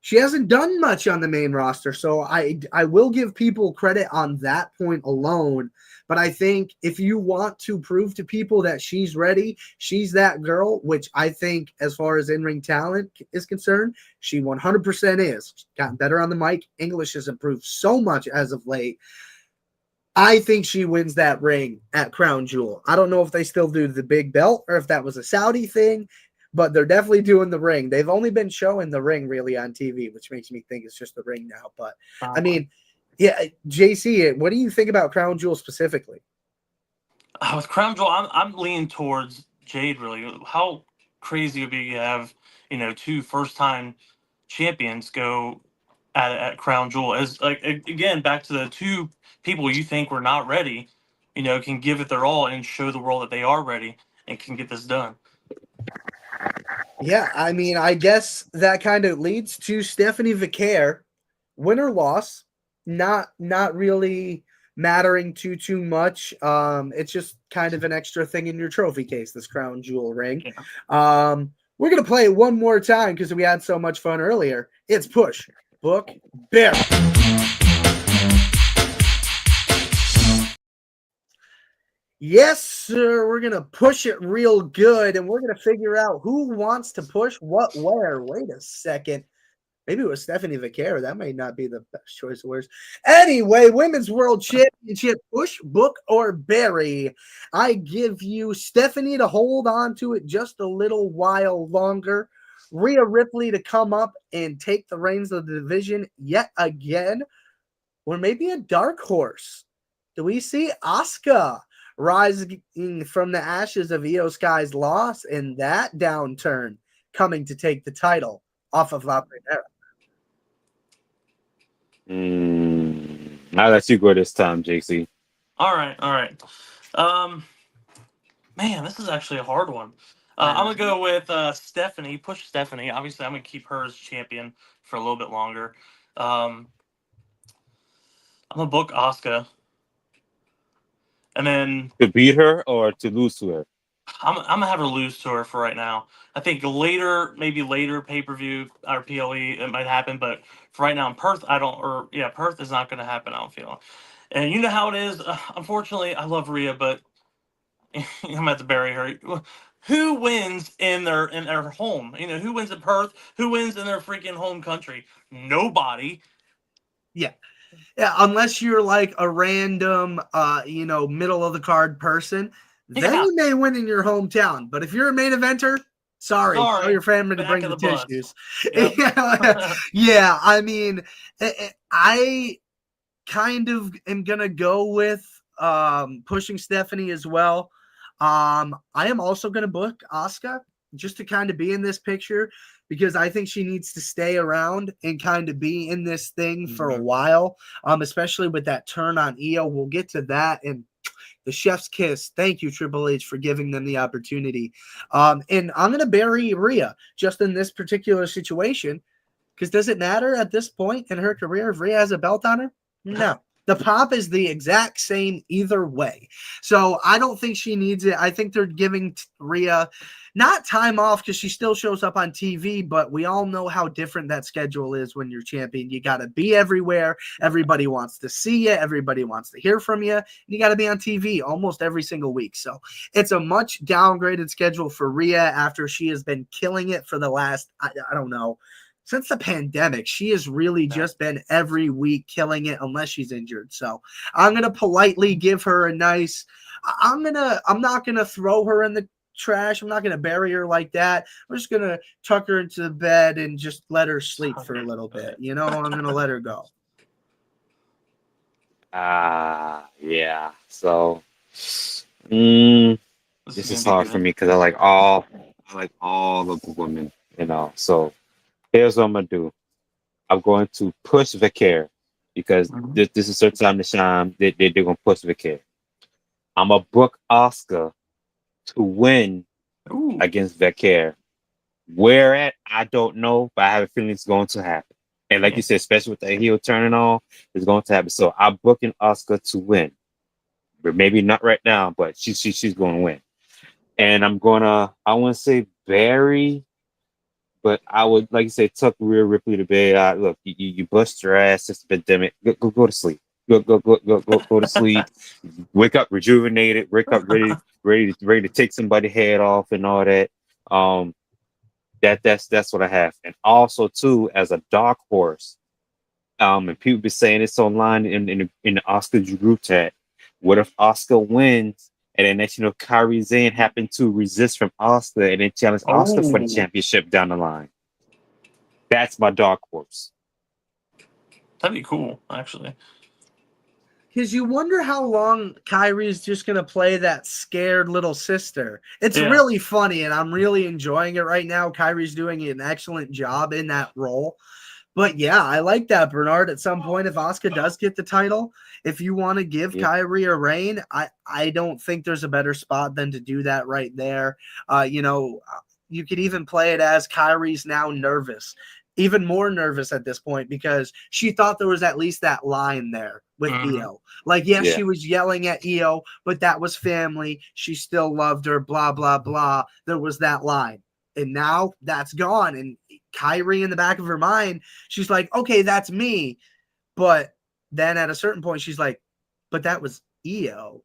She hasn't done much on the main roster, so I will give people credit on that point alone. But I think if you want to prove to people that she's ready, she's that girl, which I think as far as in-ring talent is concerned, she 100% is. She's gotten better on the mic. English has improved so much as of late. I think she wins that ring at Crown Jewel. I don't know if they still do the big belt or if that was a Saudi thing, but they're definitely doing the ring. They've only been showing the ring really on TV, which makes me think it's just the ring now. But, I mean, yeah, JC, what do you think about Crown Jewel specifically? With Crown Jewel, I'm leaning towards Jade, really. How crazy would it be to have, two first-time champions go at Crown Jewel? As, like, again, back to the two people you think were not ready, can give it their all and show the world that they are ready and can get this done. Yeah, I mean, I guess that kind of leads to Stephanie Vaquer, win or loss, not really mattering too much. It's just kind of an extra thing in your trophy case, this Crown Jewel ring. Yeah. We're gonna play it one more time because we had so much fun earlier. It's Push, Book, Bear. Yes, sir. We're going to push it real good, and we're going to figure out who wants to push what where. Wait a second. Maybe it was Stephanie Vaquer. That may not be the best choice of words. Anyway, Women's World Championship, push, book, or bury. I give you Stephanie to hold on to it just a little while longer. Rhea Ripley to come up and take the reins of the division yet again. Or maybe a dark horse. Do we see Asuka rising from the ashes of Iyo Sky's loss and that downturn, coming to take the title off of La Primera? I'll let you go this time, JC. All right. Man, this is actually a hard one. I'm going to go with Stephanie. Push Stephanie. Obviously, I'm going to keep her as champion for a little bit longer. I'm going to book Asuka. And then to beat her or to lose to her? I'm gonna have her lose to her for right now. I think maybe later pay-per-view or PLE it might happen, but for right now in Perth, Perth is not gonna happen. I don't feel. And you know how it is. Unfortunately, I love Rhea, but I'm gonna have to bury her. Who wins in their home? Who wins in Perth? Who wins in their freaking home country? Nobody. Yeah. Yeah, unless you're like a random, middle of the card person, then you may win in your hometown. But if you're a main eventer, sorry. Tell your family to bring the tissues. Yep. Yeah, I mean, I kind of am gonna go with pushing Stephanie as well. I am also gonna book Asuka just to kind of be in this picture, because I think she needs to stay around and kind of be in this thing for a while, especially with that turn on Iyo. We'll get to that. And the chef's kiss. Thank you, Triple H, for giving them the opportunity. And I'm going to bury Rhea just in this particular situation, because does it matter at this point in her career if Rhea has a belt on her? No. The pop is the exact same either way. So I don't think she needs it. I think they're giving Rhea not time off because she still shows up on TV, but we all know how different that schedule is when you're champion. You got to be everywhere. Everybody wants to see you. Everybody wants to hear from you. And you got to be on TV almost every single week. So it's a much downgraded schedule for Rhea after she has been killing it for the last, I don't know, since the pandemic. She has really just been every week killing it unless she's injured. So I'm going to politely give her a nice, I'm not going to throw her in the trash. I'm not going to bury her like that. I'm just going to tuck her into the bed and just let her sleep for a little bit. You know, I'm going to let her go. Yeah. So this is hard for me because I like all of the women, you know. So here's what I'm gonna do. I'm going to push Vaquer because this is her time to shine. They're gonna push Vaquer. I'm gonna book Asuka to win against Vaquer. Where at, I don't know, but I have a feeling it's going to happen. And like you said, especially with the heel turning on, it's going to happen. So I'm booking Asuka to win. But maybe not right now, but she's going to win. And I want to say Barry, but I would, like you say, tuck Rhea Ripley to bed. Look, you bust your ass since the pandemic. Go to sleep. Go to sleep. Wake up rejuvenated. Wake up ready to take somebody's head off and all that. That's what I have. And also too, as a dark horse, and people be saying this online in the Asuka group chat. What if Asuka wins and then next, Kairi Sane happened to resist from Asuka and then challenge Asuka for the championship down the line? That's my dark horse. That'd be cool, actually. Because you wonder how long Kairi's just going to play that scared little sister. It's really funny, and I'm really enjoying it right now. Kairi's doing an excellent job in that role. But yeah, I like that, Bernard. At some point, if Asuka does get the title, if you want to give Kairi a reign, I don't think there's a better spot than to do that right there. You could even play it as Kairi's now nervous. Even more nervous at this point because she thought there was at least that line there with Iyo. Like, yes, she was yelling at Iyo, but that was family. She still loved her, blah, blah, blah. There was that line. And now that's gone. And Kairi, in the back of her mind, she's like, okay, that's me. But then at a certain point, she's like, but that was Iyo.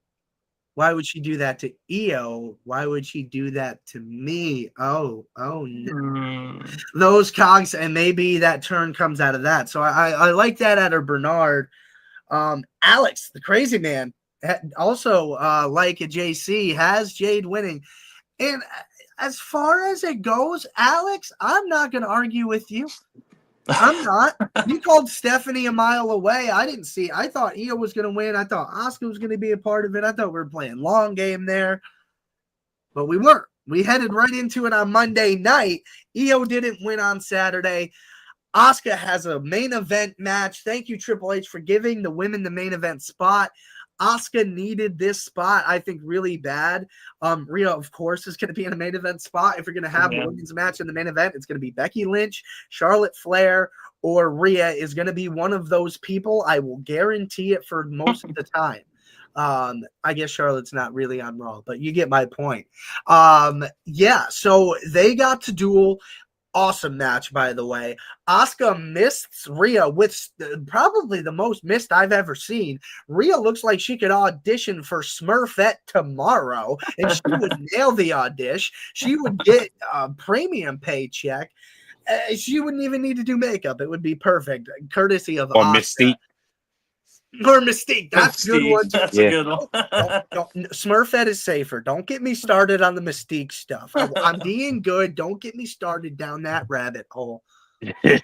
Why would she do that to Iyo? Why would she do that to me? Oh no. Those cogs, and maybe that turn comes out of that. So I like that out of Bernard. Alex, the crazy man, also like a JC, has Jade winning. And as far as it goes, Alex, I'm not going to argue with you. I'm not. You called Stephanie a mile away. I didn't see. I thought Iyo was going to win. I thought Asuka was going to be a part of it. I thought we were playing long game there. But we weren't. We headed right into it on Monday night. Iyo didn't win on Saturday. Asuka has a main event match. Thank you, Triple H, for giving the women the main event spot. Asuka needed this spot, I think, really bad. Rhea, of course, is going to be in a main event spot. If you're going to have a women's match in the main event, it's going to be Becky Lynch, Charlotte Flair, or Rhea is going to be one of those people. I will guarantee it for most of the time. I guess Charlotte's not really on Raw, but you get my point. So they got to duel. Awesome match, by the way. Asuka missed Rhea with probably the most missed I've ever seen. Rhea looks like she could audition for Smurfette tomorrow, and she would nail the audition. She would get a premium paycheck. She wouldn't even need to do makeup. It would be perfect, courtesy of Asuka. Mystique. Or Mystique. That's a good one. That's a good one. Don't, Smurfette is safer. Don't get me started on the Mystique stuff. I'm being good. Don't get me started down that rabbit hole. But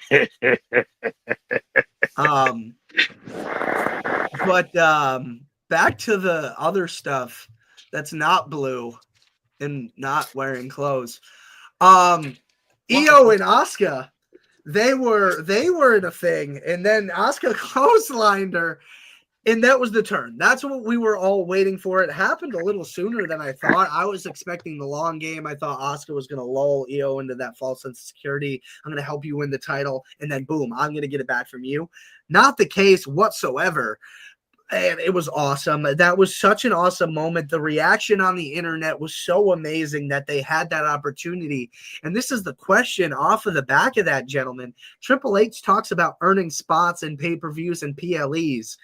back to the other stuff that's not blue and not wearing clothes. Iyo and Asuka, they were in a thing, and then Asuka clotheslined her. And that was the turn. That's what we were all waiting for. It happened a little sooner than I thought. I was expecting the long game. I thought Asuka was going to lull Iyo into that false sense of security. I'm going to help you win the title. And then, boom, I'm going to get it back from you. Not the case whatsoever. And it was awesome. That was such an awesome moment. The reaction on the internet was so amazing that they had that opportunity. And this is the question off of the back of that, gentlemen. Triple H talks about earning spots in pay-per-views and PLEs.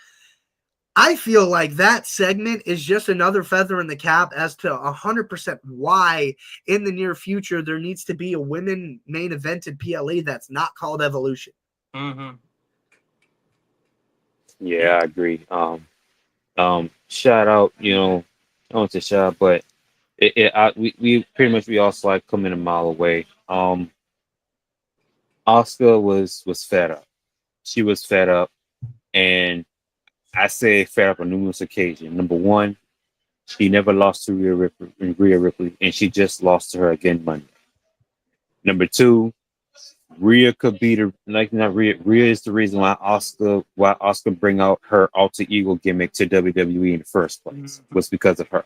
I feel like that segment is just another feather in the cap as to 100% why in the near future there needs to be a women main evented PLE that's not called Evolution. Mm-hmm. Yeah, I agree. Shout out, I want to shout out, but we pretty much we also like coming a mile away. Oscar was fed up. She was fed up, and I say fed up on numerous occasions. Number one, she never lost to Rhea Ripley, and she just lost to her again Monday. Number two, Rhea could be the like not Rhea. Rhea is the reason why Oscar bring out her alter ego gimmick to WWE in the first place was because of her.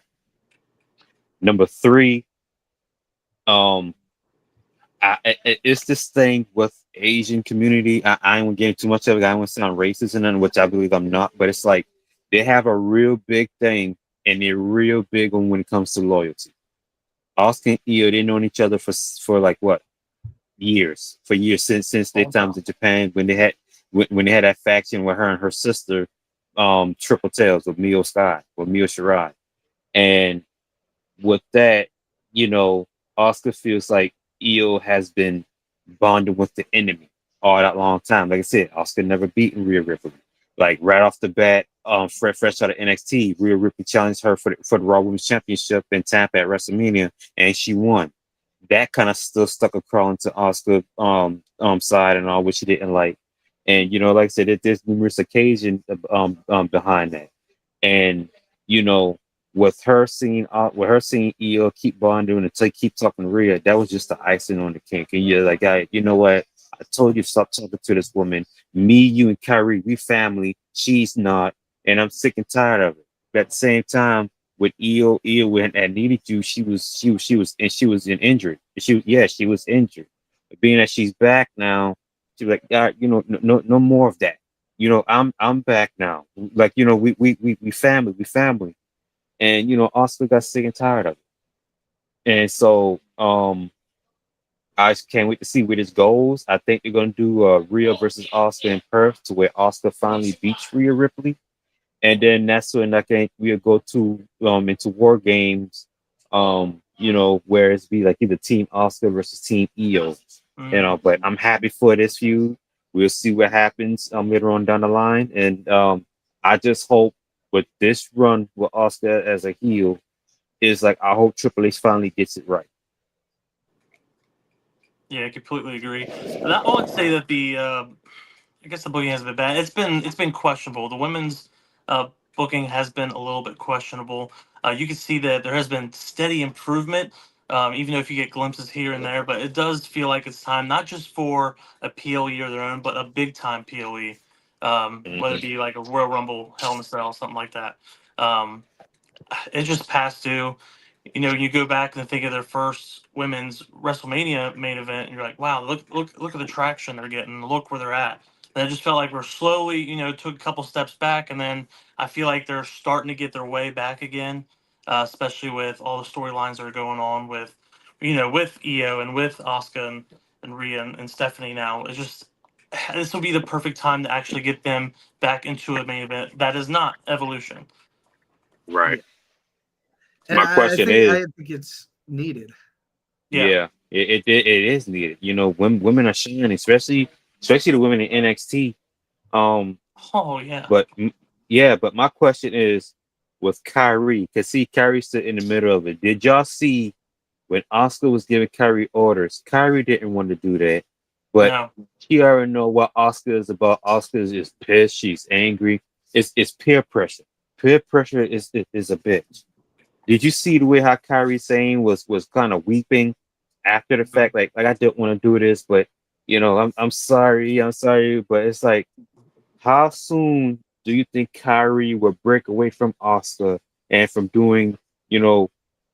Number three, it's this thing with Asian community. I ain't gonna get too much of it. I don't want to sound racist and which I believe I'm not, but it's like they have a real big thing and they're real big on when it comes to loyalty. Oscar and Iyo, they known each other for like what years, since their times in Japan when they had that faction with her and her sister, Triple Tails with Iyo Sky or Mio Shirai, and with that, Oscar feels like Iyo has been bonded with the enemy all that long time. Like I said, Oscar never beaten Rhea Ripley. Like right off the bat, fresh out of NXT, Rhea Ripley challenged her for the Raw Women's Championship in Tampa at WrestleMania, and she won. That kind of still stuck a crawl into Oscar side and all, which she didn't like. And like I said, there's numerous occasions behind that, and with her seeing Iyo keep bonding until keep talking to Rhea, that was just the icing on the cake. And you're like, you know what? I told you to stop talking to this woman. Me, you, and Kairi, we family. She's not, and I'm sick and tired of it. But at the same time, with Iyo when I needed you, she was injured. She was injured. But being that she's back now, she's like, no more of that. I'm back now. Like, we family. And Oscar got sick and tired of it. And so I can't wait to see where this goes. I think they're gonna do Rhea versus Oscar in Perth to where Oscar finally beats Rhea Ripley. And then that's when I think we'll go to into War Games, where it's be like either Team Oscar versus Team Iyo. But I'm happy for this feud. We'll see what happens later on down the line. And I just hope with this run with Oscar as a heel is like I hope Triple H finally gets it right. Yeah, I completely agree. I would say that I guess the booking has been bad. It's been questionable. The women's booking has been a little bit questionable. You can see that there has been steady improvement, even though if you get glimpses here and there. But it does feel like it's time not just for a PLE of their own, but a big time PLE, whether it be like a Royal Rumble, Hell in a Cell, something like that. It's just past due. You go back and think of their first women's WrestleMania main event, and you're like, wow, look at the traction they're getting. Look where they're at. And I just felt like we're slowly, took a couple steps back, and then I feel like they're starting to get their way back again, especially with all the storylines that are going on with, with Iyo and with Asuka and Rhea and Stephanie now. It's just, this will be the perfect time to actually get them back into a main event that is not Evolution. Right. And My question I is, think it's needed. Yeah, it is needed. Women are shining, especially the women in NXT. Oh, yeah. But my question is with Kairi, because see, Kairi's still in the middle of it. Did y'all see when Oscar was giving Kairi orders? Kairi didn't want to do that, but No. she already know what Oscar is about. Oscar is pissed. She's angry. It's peer pressure. Peer pressure is a bitch. Did you see the way how Kairi Sane was kind of weeping after the fact? Like I didn't want to do this, but I'm sorry, but it's like, how soon do you think Kairi will break away from Asuka and from doing, I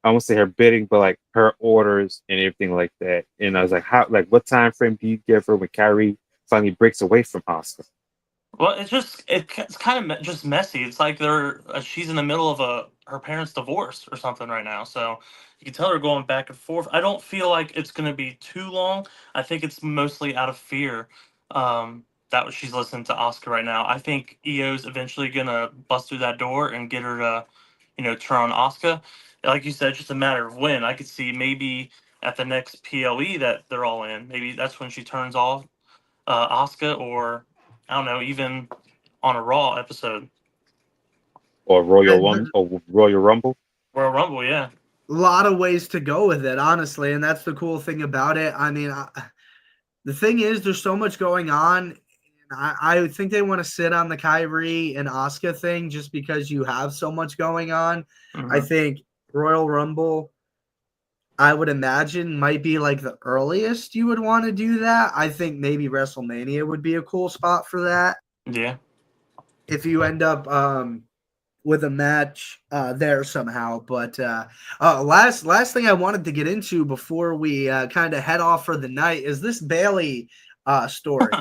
won't say her bidding, but like her orders and everything like that? And I was like, what time frame do you give her when Kairi finally breaks away from Asuka? Well, it's kind of just messy. It's like she's in the middle of her parents' divorce or something right now. So you can tell her going back and forth. I don't feel like it's going to be too long. I think it's mostly out of fear that she's listening to Asuka right now. I think Io's eventually going to bust through that door and get her to, turn on Asuka. Like you said, it's just a matter of when. I could see maybe at the next PLE that they're all in. Maybe that's when she turns off Asuka, or I don't know, even on a Raw episode. Or A Royal Rumble. Royal Rumble, yeah. lot of ways to go with it, honestly, and that's the cool thing about it. I mean, the thing is, there's so much going on. I think they want to sit on the Kairi and Asuka thing just because you have so much going on. Mhm. I think Royal Rumble, I would imagine, might be like the earliest you would want to do that. I think maybe WrestleMania would be a cool spot for that. Yeah. If you end up with a match there somehow. But last thing I wanted to get into before we kind of head off for the night is this Bailey story.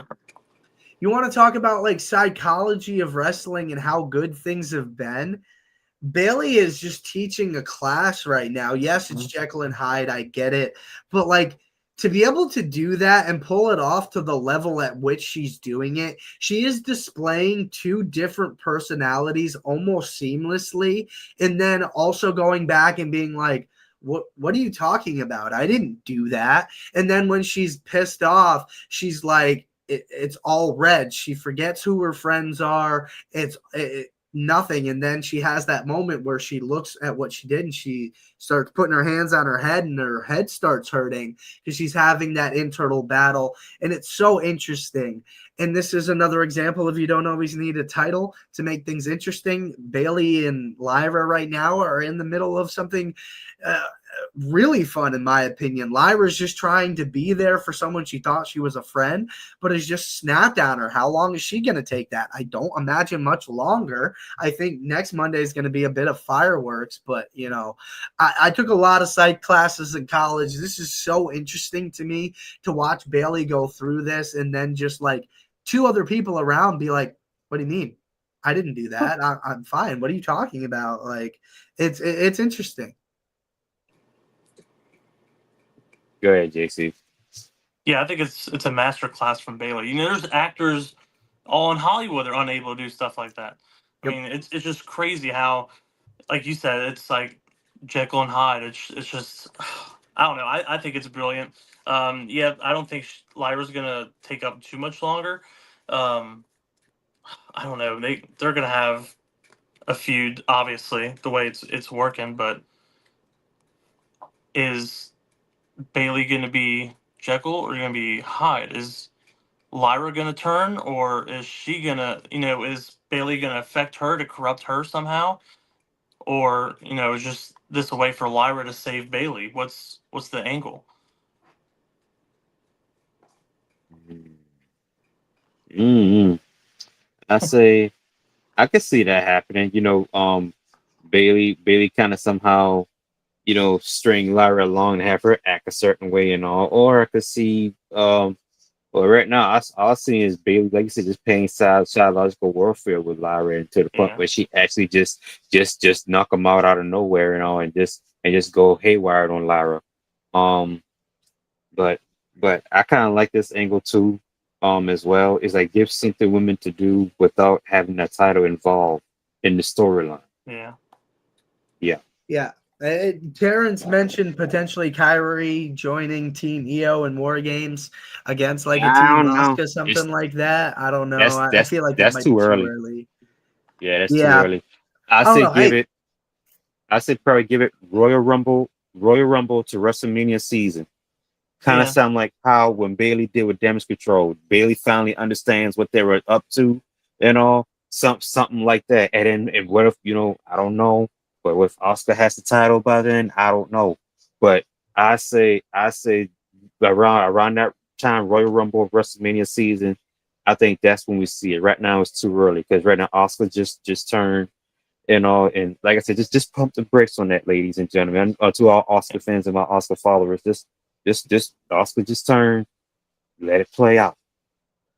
You want to talk about like psychology of wrestling and how good things have been? Bailey is just teaching a class right now. Yes, it's Jekyll and Hyde. I get it. But like to be able to do that and pull it off to the level at which she's doing it, she is displaying two different personalities almost seamlessly. And then also going back and being like, what are you talking about? I didn't do that. And then when she's pissed off, she's like, it's all red. She forgets who her friends are. It's nothing. And then she has that moment where she looks at what she did and she starts putting her hands on her head and her head starts hurting because she's having that internal battle. And it's so interesting. And this is another example of you don't always need a title to make things interesting. Bailey and Lyra right now are in the middle of something really fun, in my opinion. Lyra's just trying to be there for someone she thought she was a friend, but has just snapped on her. How long is she going to take that? I don't imagine much longer. I think next Monday is going to be a bit of fireworks, but I took a lot of psych classes in college. This is so interesting to me to watch Bailey go through this and then just like two other people around be like, what do you mean? I didn't do that. I'm fine. What are you talking about? Like, it's interesting. Go ahead, JC. Yeah, I think it's a master class from Bailey. There's actors all in Hollywood that are unable to do stuff like that. I mean, it's just crazy how, like you said, it's like Jekyll and Hyde. It's just, I don't know. I think it's brilliant. Yeah, I don't think Lyra's gonna take up too much longer. I don't know. They're gonna have a feud, obviously, the way it's working. But is Bailey gonna be Jekyll or gonna be Hyde? Is Lyra gonna turn, or is she gonna, is Bailey gonna affect her to corrupt her somehow, or is just this a way for Lyra to save Bailey? What's the angle? I say I could see that happening. Bailey kind of somehow, string Lyra along and have her act a certain way and all. Or I could see, well, right now, all I see is Bailey, like you said, just playing psychological warfare with Lyra, and to the point where she actually just knock them out of nowhere and all, and just go haywire on Lyra. But I kind of like this angle too, as well. Is like give something women to do without having that title involved in the storyline. Yeah. Terrence mentioned potentially Kairi joining Team Iyo in War Games against like a Team Asuka, something like that. I don't know. I feel like that might be too early. Yeah, that's too early. I say probably give it Royal Rumble to WrestleMania season. Kind of sound like how when Bailey did with Damage Control, Bailey finally understands what they were up to and all, something like that. And what if I don't know. But if Asuka has the title by then, I don't know. But I say around that time, Royal Rumble, WrestleMania season, I think that's when we see it. Right now, it's too early because right now Asuka just turned and all. And like I said, just pump the brakes on that, ladies and gentlemen. To all Asuka fans and my Asuka followers, just Asuka just turned. Let it play out.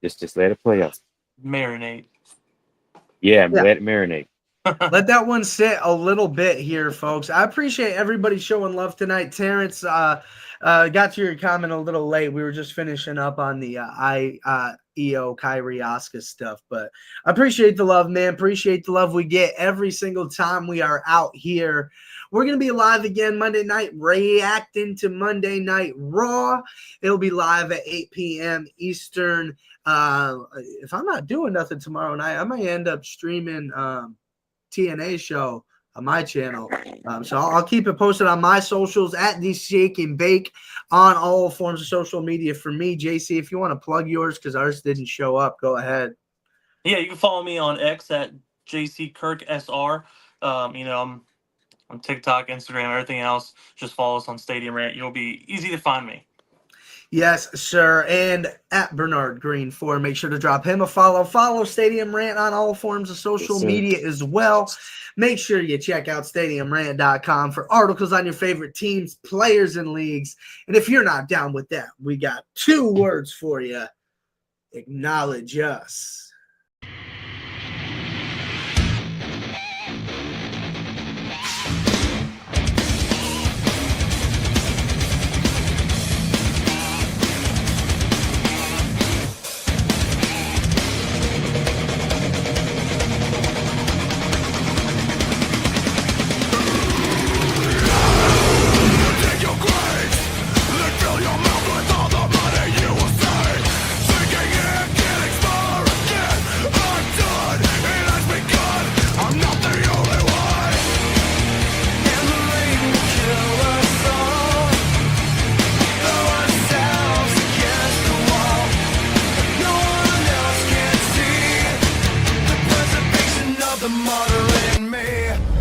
Just let it play out. Marinate. Yeah, Yeah. let it marinate. Let that one sit a little bit here, folks. I appreciate everybody showing love tonight. Terrence, got to your comment a little late. We were just finishing up on the Iyo Kairi Asuka stuff, but I appreciate the love, man. Appreciate the love we get every single time we are out here. We're going to be live again Monday night, reacting to Monday Night Raw. It'll be live at 8 p.m. Eastern. If I'm not doing nothing tomorrow night, I might end up streaming TNA show on my channel. So I'll keep it posted on my socials at the Shake and Bake on all forms of social media. For me, JC, if you want to plug yours because ours didn't show up, go ahead. Yeah, you can follow me on X at JCKirkSR. I'm on TikTok, Instagram, everything else. Just follow us on Stadium Rant. You'll be easy to find me. Yes, sir. And at Bernard Green 4, make sure to drop him a follow. Follow Stadium Rant on all forms of social media as well. Make sure you check out StadiumRant.com for articles on your favorite teams, players, and leagues. And if you're not down with that, we got 2 words for you. Acknowledge us. The mother in me.